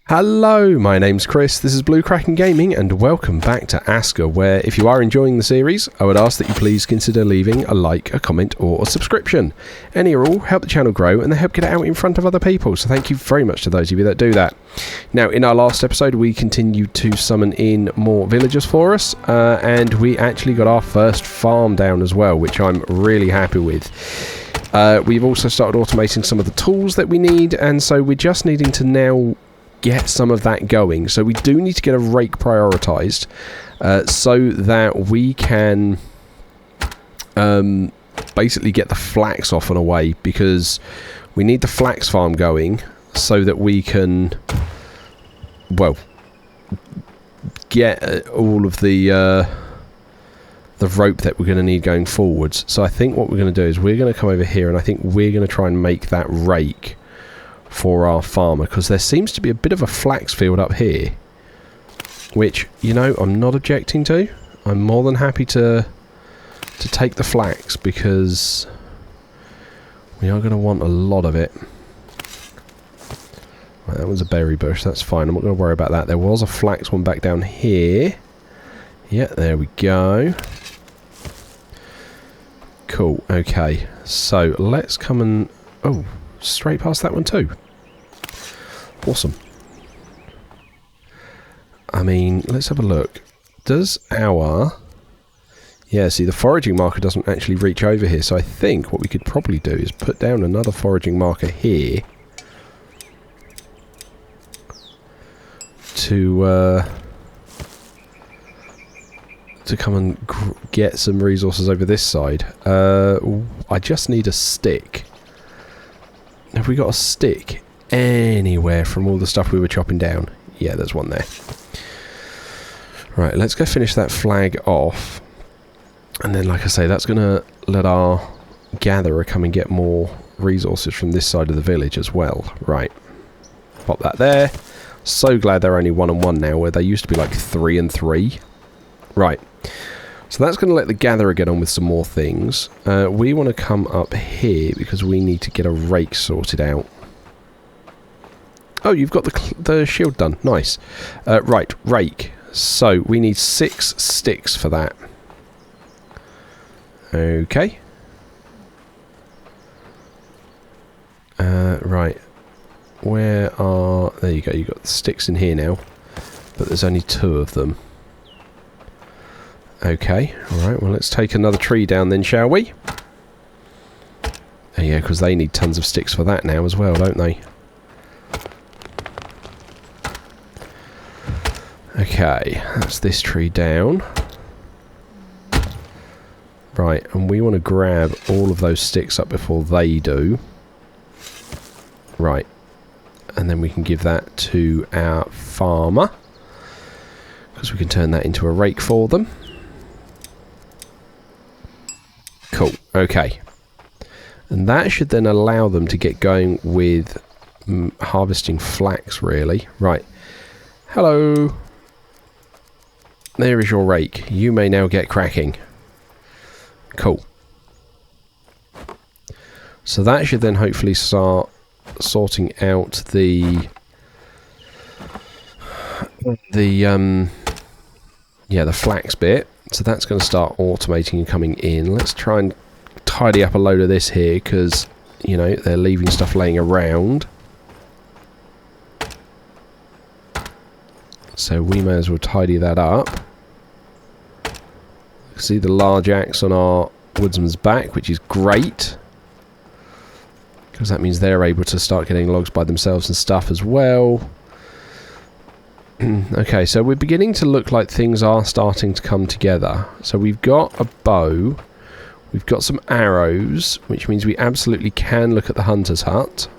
Hello, my name's Chris, this is Blue Kraken Gaming, and welcome back to Aska, where if you are enjoying the series, I would ask that you please consider leaving a like, a comment, or a subscription. Any or all help the channel grow, and they help get it out in front of other people, so thank you very much to those of you that do that. Now, in our last episode, we continued to summon in more villagers for us, and we actually got our first farm down as well, which I'm really happy with. We've also started automating some of the tools that we need, and so we're just needing to now get some of that going. So we do need to get a rake prioritized so that we can basically get the flax off and away, because we need the flax farm going so that we can, well, get all of the rope that we're going to need going forwards. So I think what we're going to do is we're going to come over here, and I think we're going to try and make that rake for our farmer, because there seems to be a bit of a flax field up here, which, you know, I'm not objecting to. I'm more than happy to take the flax, because we are going to want a lot of it. Right, that was a berry bush, that's fine, I'm not going to worry about that. There was a flax one back down here. Yeah, there we go. Cool, okay, so let's come and, oh, straight past that one too. Awesome. I mean, let's have a look. Does our... Yeah, see, the foraging marker doesn't actually reach over here, so I think what we could probably do is put down another foraging marker here to come and get some resources over this side. I just need a stick. Have we got a stick anywhere from all the stuff we were chopping down? Yeah, there's one there. Right, let's go finish that flag off. And then, like I say, that's going to let our gatherer come and get more resources from this side of the village as well. Right. Pop that there. So glad they're only 1 and 1 now, where they used to be like 3 and 3. Right. So that's going to let the gatherer get on with some more things. We want to come up here because we need to get a rake sorted out. Oh, you've got the shield done. Nice. Right, rake. So we need 6 sticks for that. Okay. Right. Where are... There you go. You've got the sticks in here now. But there's only 2 of them. Okay, alright, well, let's take another tree down then, shall we? Oh, yeah, because they need tons of sticks for that now as well, don't they? Okay, that's this tree down. Right, and we want to grab all of those sticks up before they do. Right, and then we can give that to our farmer, because we can turn that into a rake for them. Cool, okay. And that should then allow them to get going with harvesting flax, really. Right. Hello. There is your rake. You may now get cracking. Cool. So that should then hopefully start sorting out the flax bit. So that's going to start automating and coming in. Let's try and tidy up a load of this here, because, you know, they're leaving stuff laying around. So we may as well tidy that up. See the large axe on our woodsman's back, which is great, because that means they're able to start getting logs by themselves and stuff as well. Okay, so we're beginning to look like things are starting to come together. So we've got a bow, we've got some arrows, which means we absolutely can look at the hunter's hut.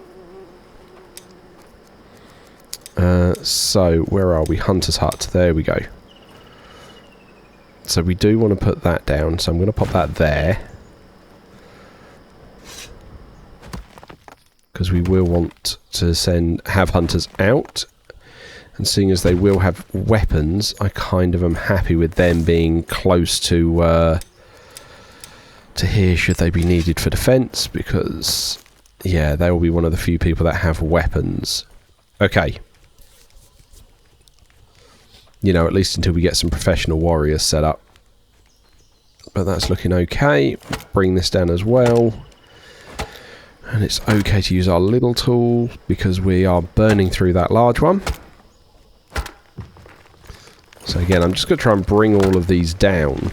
So where are we? Hunter's hut, there we go. So we do want to put that down, so I'm going to pop that there, because we will want to have hunters out. And seeing as they will have weapons, I kind of am happy with them being close to here should they be needed for defence, because, yeah, they will be one of the few people that have weapons. Okay. You know, at least until we get some professional warriors set up. But that's looking okay. Bring this down as well. And it's okay to use our little tool because we are burning through that large one. So again, I'm just going to try and bring all of these down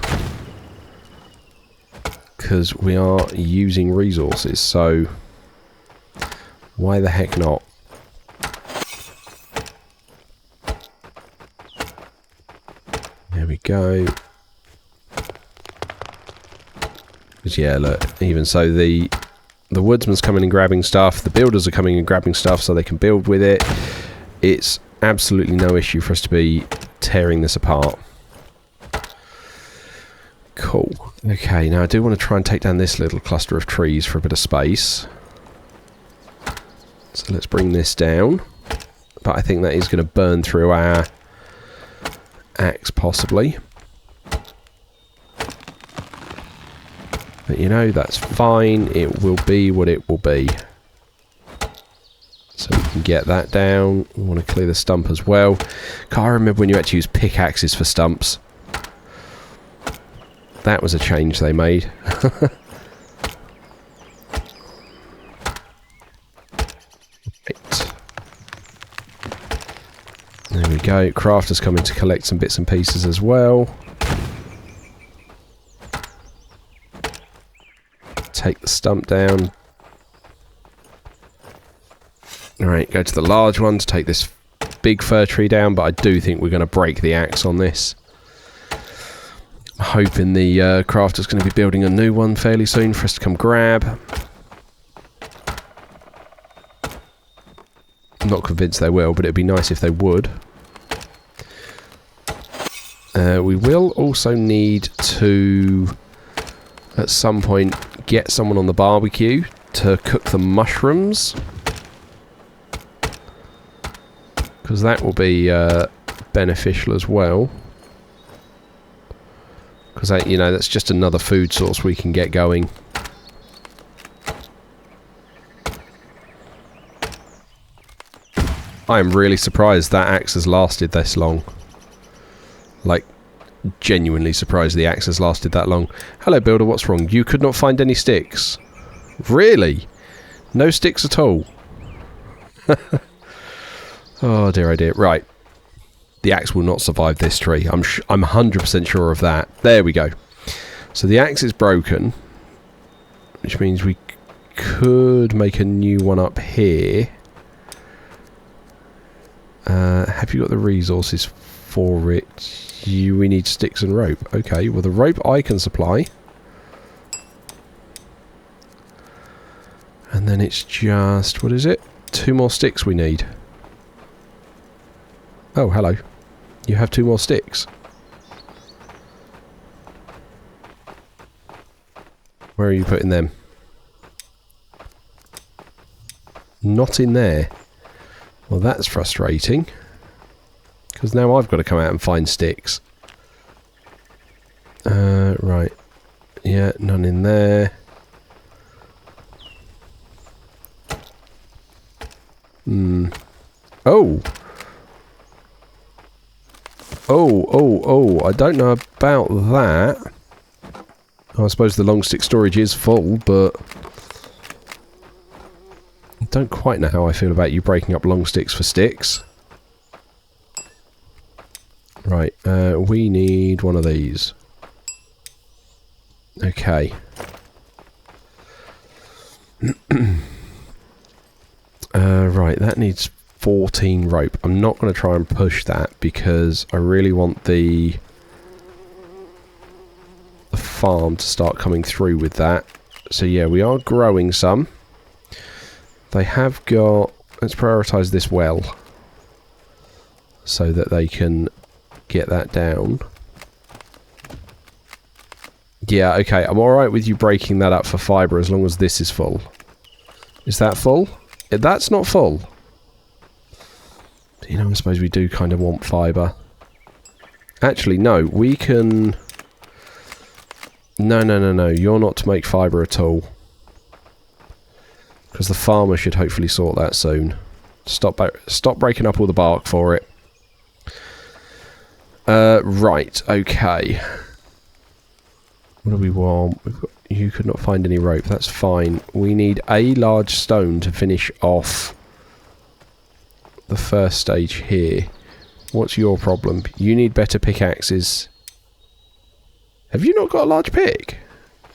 because we are using resources, so why the heck not? There we go. Because yeah, look, even so the woodsman's coming and grabbing stuff, the builders are coming and grabbing stuff so they can build with it. It's absolutely no issue for us to be tearing this apart. Cool. Okay, now I do want to try and take down this little cluster of trees for a bit of space. So let's bring this down. But I think that is going to burn through our axe, possibly. But you know, that's fine. It will be what it will be. So we can get that down. We want to clear the stump as well. Can't remember when you had to use pickaxes for stumps. That was a change they made. Right. There we go. Crafter's coming to collect some bits and pieces as well. Take the stump down. Alright, go to the large one to take this big fir tree down, but I do think we're going to break the axe on this. I'm hoping the crafter's going to be building a new one fairly soon for us to come grab. I'm not convinced they will, but it'd be nice if they would. We will also need to, at some point, get someone on the barbecue to cook the mushrooms. Because that will be beneficial as well. Because, you know, that's just another food source we can get going. I am really surprised that axe has lasted this long. Like, genuinely surprised the axe has lasted that long. Hello, builder, what's wrong? You could not find any sticks. Really? No sticks at all? Oh dear, oh dear. Right. The axe will not survive this tree. I'm 100% sure of that. There we go. So the axe is broken, which means we could make a new one up here. Have you got the resources for it? We need sticks and rope. Okay, well the rope I can supply. And then it's just, what is it? 2 more sticks we need. Oh, hello. You have 2 more sticks. Where are you putting them? Not in there. Well, that's frustrating. Because now I've got to come out and find sticks. Right. Yeah, none in there. Oh! Oh, I don't know about that. I suppose the long stick storage is full, but I don't quite know how I feel about you breaking up long sticks for sticks. Right, we need one of these. Okay. Right, that needs 14 rope. I'm not going to try and push that because I really want the farm to start coming through with that. So yeah, we are growing some. They have got... Let's prioritise this well so that they can get that down. Yeah, okay, I'm alright with you breaking that up for fibre as long as this is full. Is that full? That's not full. You know, I suppose we do kind of want fibre. Actually, no, we can... No, you're not to make fibre at all. Because the farmer should hopefully sort that soon. Stop breaking up all the bark for it. Right, okay. What do we want? You could not find any rope, that's fine. We need a large stone to finish off the first stage here. What's your problem? You need better pickaxes. Have you not got a large pick?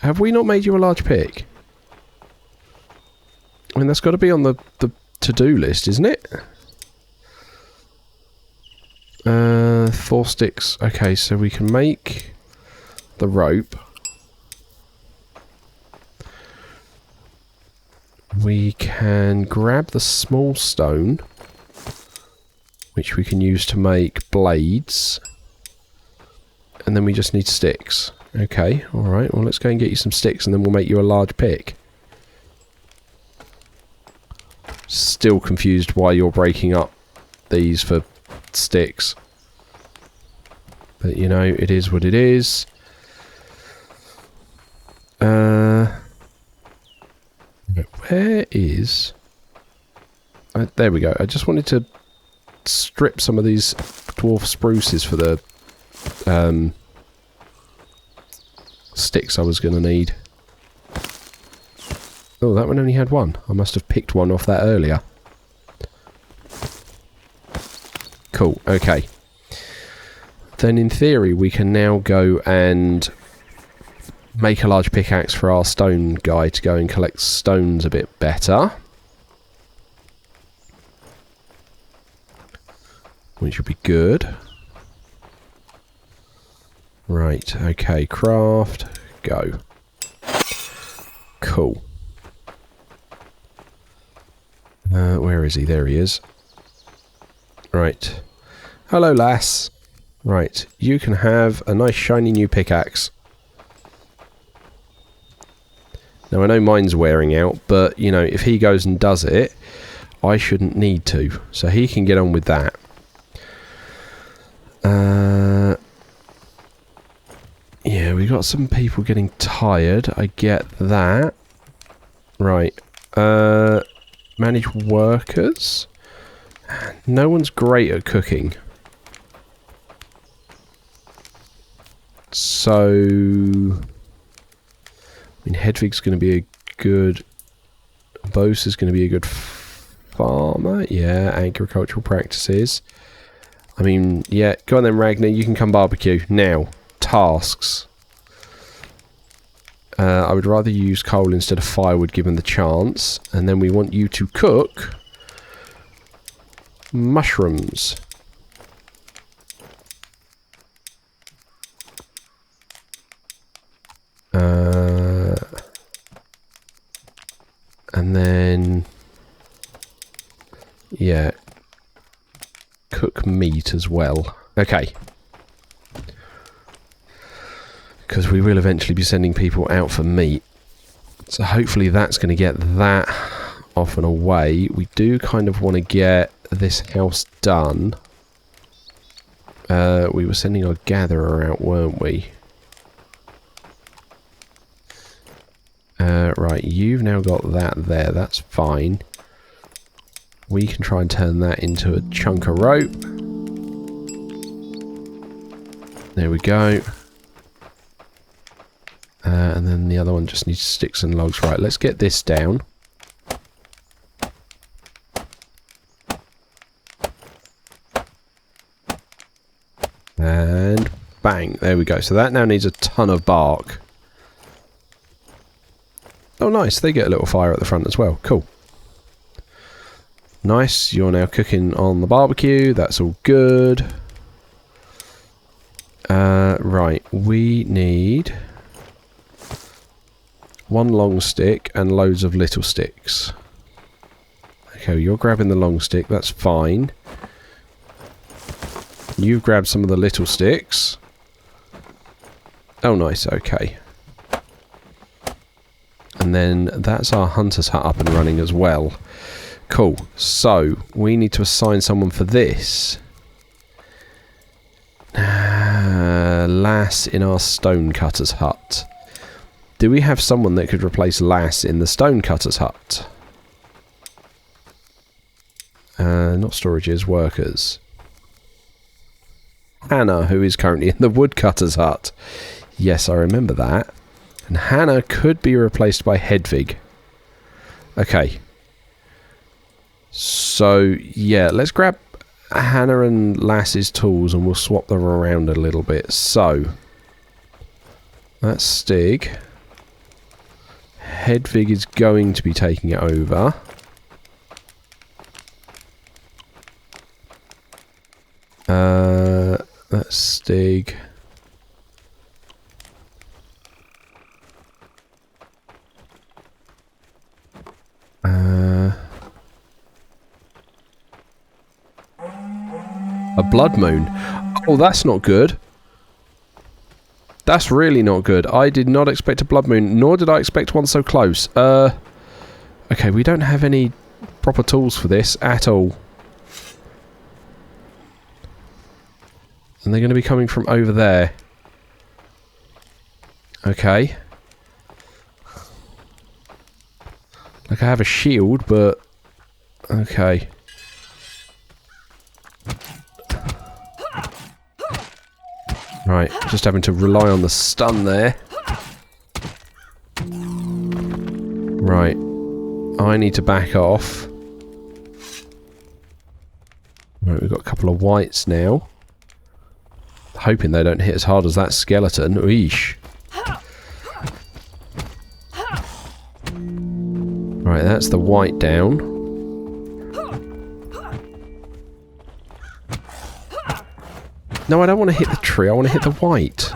Have we not made you a large pick? I mean, that's got to be on the to-do list, isn't it? 4 sticks. Okay, so we can make the rope. We can grab the small stone, which we can use to make blades. And then we just need sticks. Okay, alright. Well, let's go and get you some sticks and then we'll make you a large pick. Still confused why you're breaking up these for sticks. But, you know, it is what it is. Where is... there we go. I just wanted to strip some of these dwarf spruces for the sticks I was going to need. Oh, that one only had one. I must have picked one off that earlier. Cool, okay. Then in theory we can now go and make a large pickaxe for our stone guy to go and collect stones a bit better. Which would be good. Right, okay, craft, go. Cool. Where is he? There he is. Right. Hello, lass. Right, you can have a nice shiny new pickaxe. Now, I know mine's wearing out, but, you know, if he goes and does it, I shouldn't need to. So he can get on with that. Yeah, we got some people getting tired. I get that. Right. Manage workers. No one's great at cooking. So... I mean, Hedvig's going to be a good... Bose is going to be a good farmer. Yeah, agricultural practices. I mean, yeah, go on then, Ragnar. You can come barbecue. Now, tasks. I would rather use coal instead of firewood given the chance. And then we want you to cook mushrooms. And then... yeah. Cook meat as well. Okay. Because we will eventually be sending people out for meat. So hopefully that's going to get that off and away. We do kind of want to get this house done. We were sending our gatherer out, weren't we? Right, you've now got that there. That's fine. We can try and turn that into a chunk of rope. There we go. And then the other one just needs sticks and logs. Right, let's get this down. And bang, there we go. So that now needs a ton of bark. Oh nice, they get a little fire at the front as well. Cool. Nice, you're now cooking on the barbecue. That's all good. Right, we need... one long stick and loads of little sticks. Okay, you're grabbing the long stick, that's fine. You've grabbed some of the little sticks. Oh nice, okay. And then that's our hunter's hut up and running as well. Cool, so we need to assign someone for this. Lass in our stonecutter's hut. Do we have someone that could replace Lass in the stonecutter's hut? Not storages, workers. Hannah, who is currently in the woodcutter's hut. Yes, I remember that. And Hannah could be replaced by Hedvig. Okay. So, yeah, let's grab Hannah and Lass's tools and we'll swap them around a little bit. So, that's Stig. Hedvig is going to be taking it over. That's Stig. A bloodmoon. Oh, that's not good. That's really not good. I did not expect a bloodmoon, nor did I expect one so close. Okay, we don't have any proper tools for this at all. And they're going to be coming from over there. Okay. Like I have a shield, but... Okay. Right, just having to rely on the stun there. Right. I need to back off. Right, we've got a couple of whites now. Hoping they don't hit as hard as that skeleton. Eesh. Right, that's the white down. No, I don't want to hit the tree. I want to hit the white.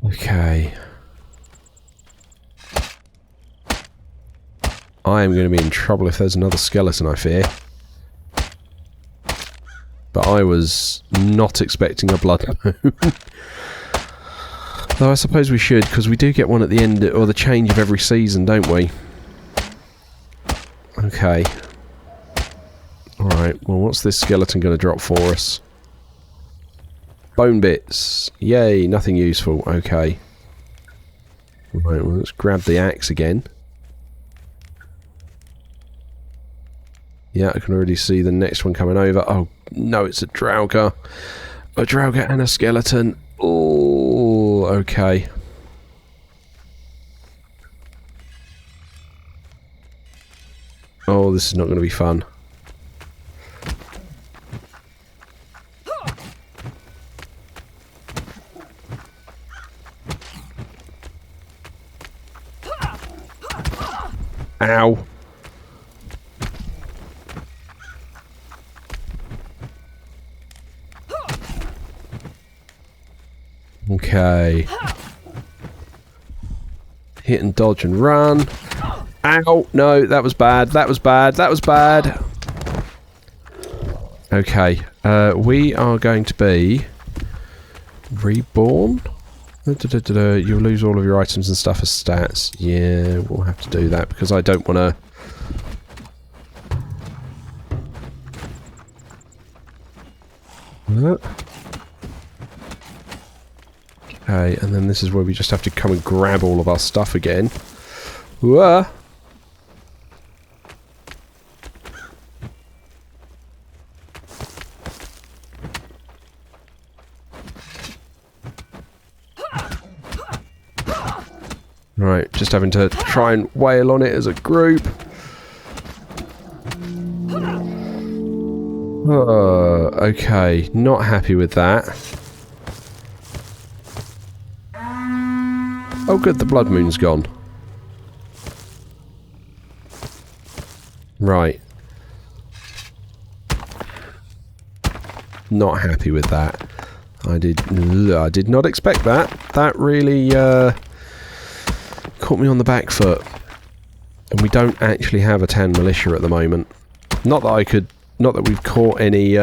Okay. I am going to be in trouble if there's another skeleton, I fear. But I was not expecting a blood moon. Though I suppose we should, because we do get one at the end, or the change of every season, don't we? Okay. Alright, well what's this skeleton going to drop for us? Bone bits. Yay, nothing useful. Okay. Right, well let's grab the axe again. Yeah, I can already see the next one coming over. Oh, no, it's a Draugr. A Draugr and a skeleton. Oh, okay. Oh, this is not going to be fun. Ow. Okay. Hit and dodge and run. Ow! No, that was bad. That was bad. That was bad. Okay. We are going to be reborn. You'll lose all of your items and stuff as stats. Yeah, we'll have to do that because I don't want to... Okay, and then this is where we just have to come and grab all of our stuff again. Whoa! Right, just having to try and wail on it as a group. Okay, not happy with that. Oh good, the blood moon's gone. Right. Not happy with that. I did not expect that. That really caught me on the back foot. And we don't actually have a tan militia at the moment. Not that we've caught any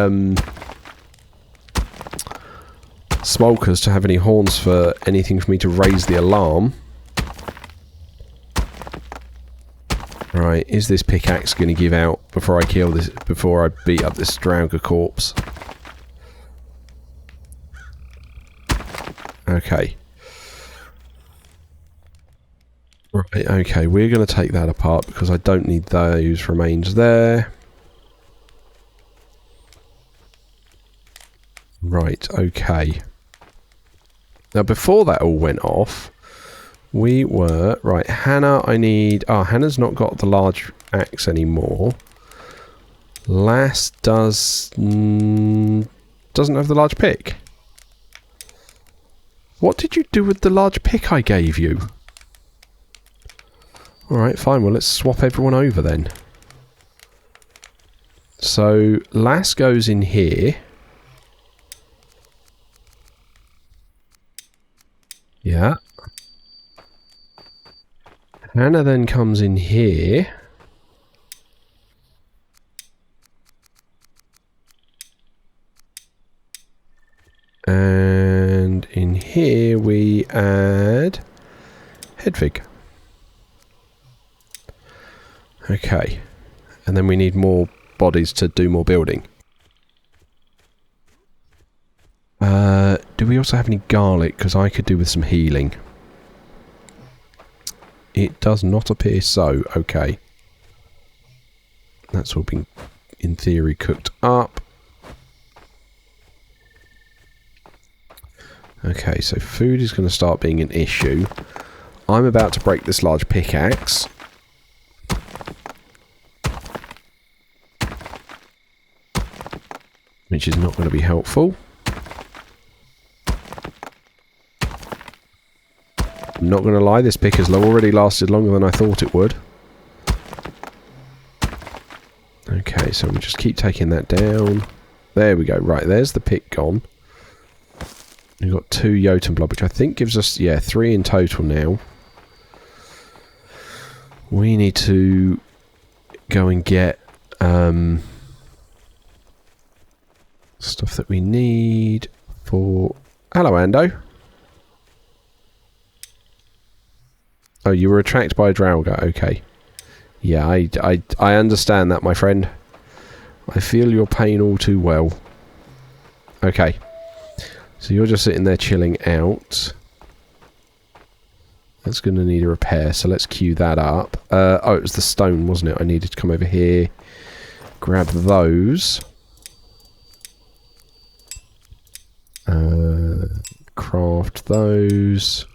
smokers to have any horns for anything for me to raise the alarm. Right, is this pickaxe going to give out before I kill this, before I beat up this Draugr corpse? Okay. Right, okay, we're going to take that apart because I don't need those remains there. Right, okay. Now, before that all went off, we were... Right, Hannah, I need... Oh, Hannah's not got the large axe anymore. Lass doesn't have the large pick. What did you do with the large pick I gave you? Alright, fine. Well, let's swap everyone over then. So, Lass goes in here. Yeah. Hannah then comes in here. And in here we add Hedvig. Okay. And then we need more bodies to do more building. Do we also have any garlic? Because I could do with some healing. It does not appear so. Okay. That's all been, in theory, cooked up. Okay, so food is going to start being an issue. I'm about to break this large pickaxe. Which is not going to be helpful. I'm not going to lie, this pick has already lasted longer than I thought it would. Okay, so we'll just keep taking that down. There we go. Right, there's the pick gone. We've got 2 Jotun blood, which I think gives us, yeah, 3 in total now. We need to go and get stuff that we need for... Hello, Ando. Oh, you were attacked by a Draugr. Okay. Yeah, I understand that, my friend. I feel your pain all too well. Okay. So you're just sitting there chilling out. That's going to need a repair, so let's queue that up. Oh, it was the stone, wasn't it? I needed to come over here, grab those. Craft those.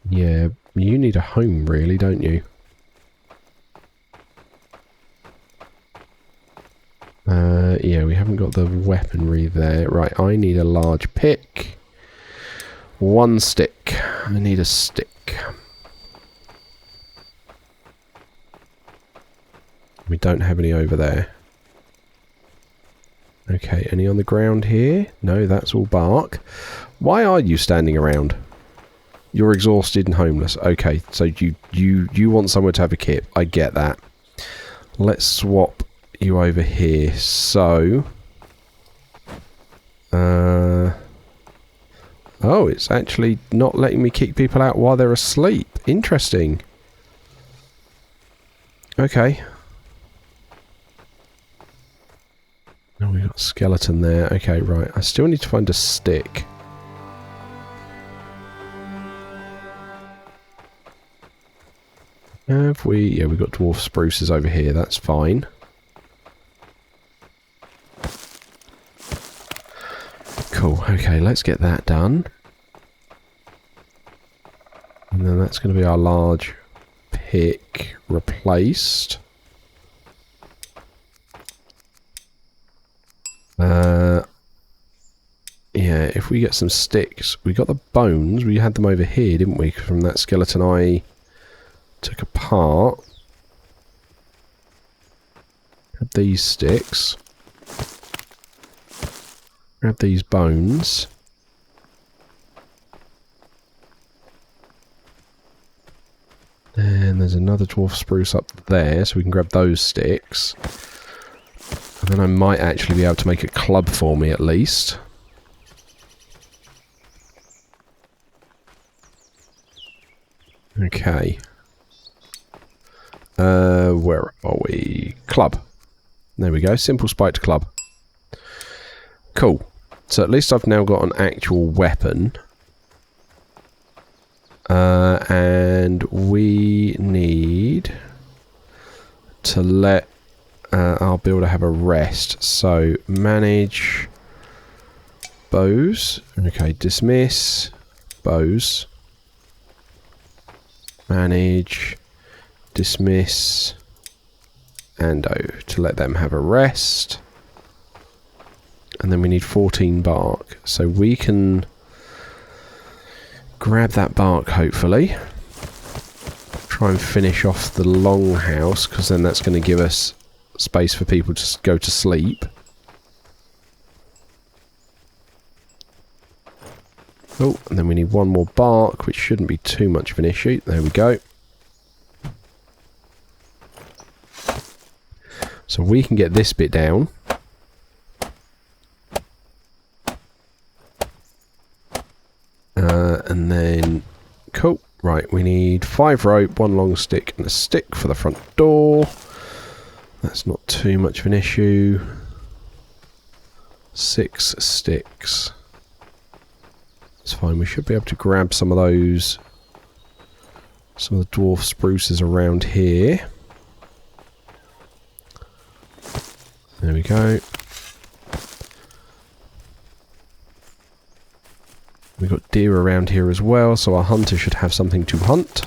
Yeah, you need a home, really, don't you? Yeah, we haven't got the weaponry there. Right, I need a large pick. 1 stick. I need a stick. We don't have any over there. Okay, any on the ground here? No, that's all bark. Why are you standing around? You're exhausted and homeless. Okay, so you want somewhere to have a kip. I get that. Let's swap you over here. So... oh, it's actually not letting me kick people out while they're asleep. Interesting. Okay. Oh, we got a skeleton there. Okay, right. I still need to find a stick. Have we? Yeah, we've got dwarf spruces over here. That's fine. Cool. Okay, let's get that done. And then that's going to be our large pick replaced. Yeah, if we get some sticks. We got the bones. We had them over here, didn't we? From that skeleton I took apart. Grab these sticks. Grab these bones. And there's another dwarf spruce up there, so we can grab those sticks. And then I might actually be able to make a club for me at least. Okay. Where are we? Club. There we go. Simple spiked club. Cool. So at least I've now got an actual weapon. And we need to let our builder have a rest. So manage bows. Okay, dismiss bows. Manage, dismiss, Ando to let them have a rest. And then we need 14 bark. So we can grab that bark, hopefully. Try and finish off the longhouse, because then that's going to give us space for people to go to sleep. Oh, and then we need one more bark, which shouldn't be too much of an issue. There we go. So we can get this bit down. And then, cool. Right, we need 5 rope, 1 long stick, and a stick for the front door. That's not too much of an issue. 6 sticks. It's fine, we should be able to grab some of those. Some of the dwarf spruces around here. There we go. We've got deer around here as well, so our hunter should have something to hunt.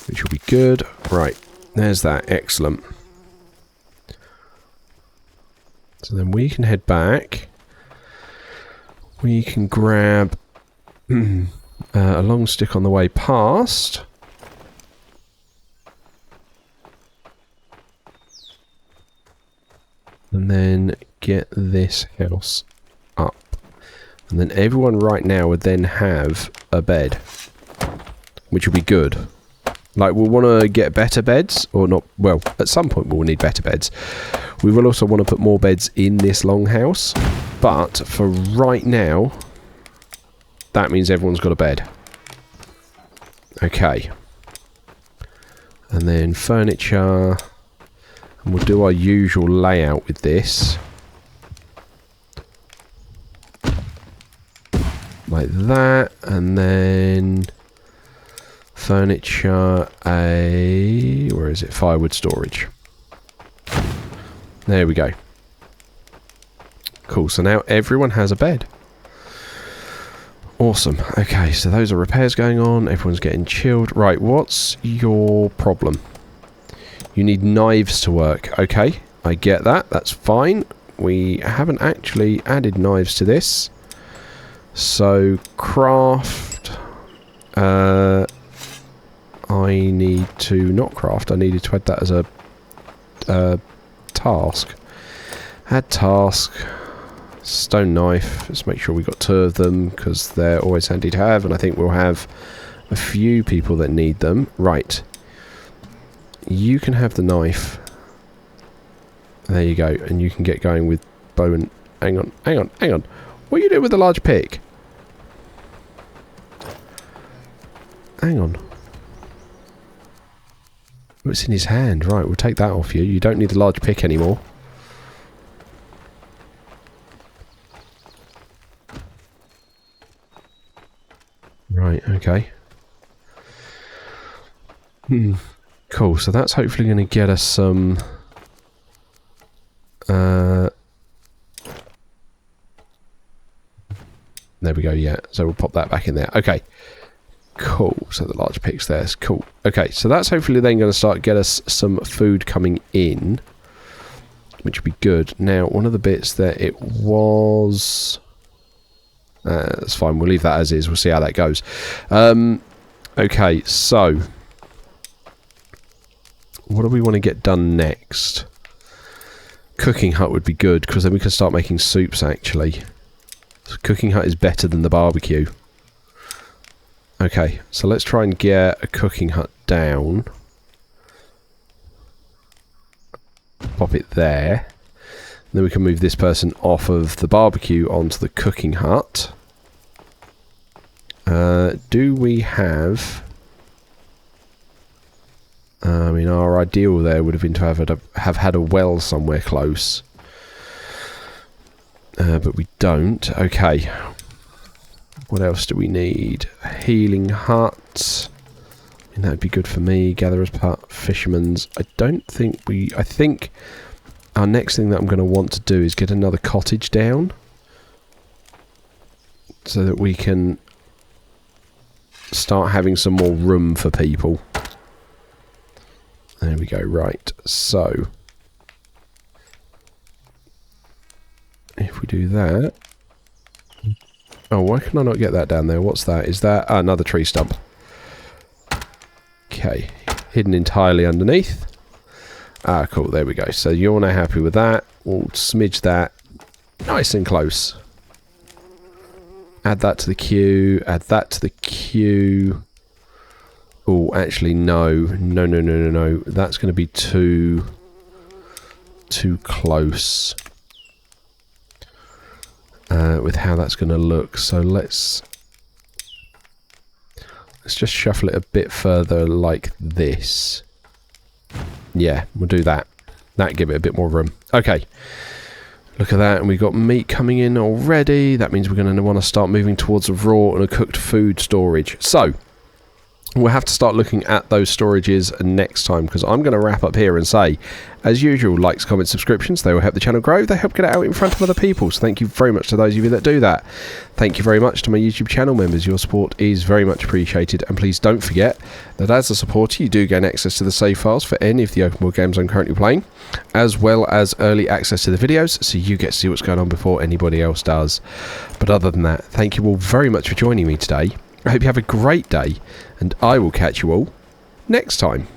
Which will be good. Right, there's that. Excellent. So then we can head back. We can grab a long stick on the way past. And then get this house up. And then everyone right now would then have a bed. Which will be good. Like, we'll want to get better beds. Or not, well, at some point we'll need better beds. We will also want to put more beds in this longhouse. But for right now, that means everyone's got a bed. Okay. And then furniture. And we'll do our usual layout with this. Like that. And then furniture, where is it? Firewood storage. There we go. Cool, so now everyone has a bed. Awesome. Okay, so those are repairs going on. Everyone's getting chilled. Right, what's your problem? You need knives to work. Okay, I get that. That's fine. We haven't actually added knives to this. So, craft. I need to not craft. I needed to add that as a task. Add task. Stone knife. Let's make sure we got 2 of them, because they're always handy to have, and I think we'll have a few people that need them. Right. You can have the knife. There you go. And you can get going with bow and... Hang on. What are you doing with the large pick? Hang on. What's in his hand? Right, we'll take that off you. You don't need the large pick anymore. Right, okay. Cool, so that's hopefully going to get us some... there we go, yeah. So we'll pop that back in there. Okay. Cool, so the large pick's there. Cool. Okay, so that's hopefully then going to start get us some food coming in, which would be good. Now, one of the bits that it was... that's fine, we'll leave that as is. We'll see how that goes. Okay, so... what do we want to get done next? Cooking hut would be good, because then we can start making soups, actually. So cooking hut is better than the barbecue. Okay, so let's try and get a cooking hut down. Pop it there. Then we can move this person off of the barbecue onto the cooking hut. Do we have... I mean, our ideal there would have been to have had a well somewhere close. But we don't. Okay. What else do we need? Healing hut. And that'd be good for me. Gatherer's Putt, Fisherman's. I think our next thing that I'm going to want to do is get another cottage down, so that we can start having some more room for people. There we go. Right, so if we do that... Oh, why can I not get that down there? What's that? Is that another tree stump? Okay, hidden entirely underneath. Ah, cool, there we go. So you're now happy with that. We'll smidge that nice and close. Add that to the queue, add that to the queue. Oh, actually, no. No. That's going to be too close with how that's going to look. So let's just shuffle it a bit further like this. Yeah, we'll do that. That'll give it a bit more room. Okay. Look at that, and we've got meat coming in already. That means we're going to want to start moving towards a raw and a cooked food storage. So, we'll have to start looking at those storages next time, because I'm going to wrap up here and say, as usual, likes, comments, subscriptions, they will help the channel grow. They help get it out in front of other people. So thank you very much to those of you that do that. Thank you very much to my YouTube channel members. Your support is very much appreciated. And please don't forget that as a supporter, you do gain access to the save files for any of the open world games I'm currently playing, as well as early access to the videos, so you get to see what's going on before anybody else does. But other than that, thank you all very much for joining me today. I hope you have a great day, and I will catch you all next time.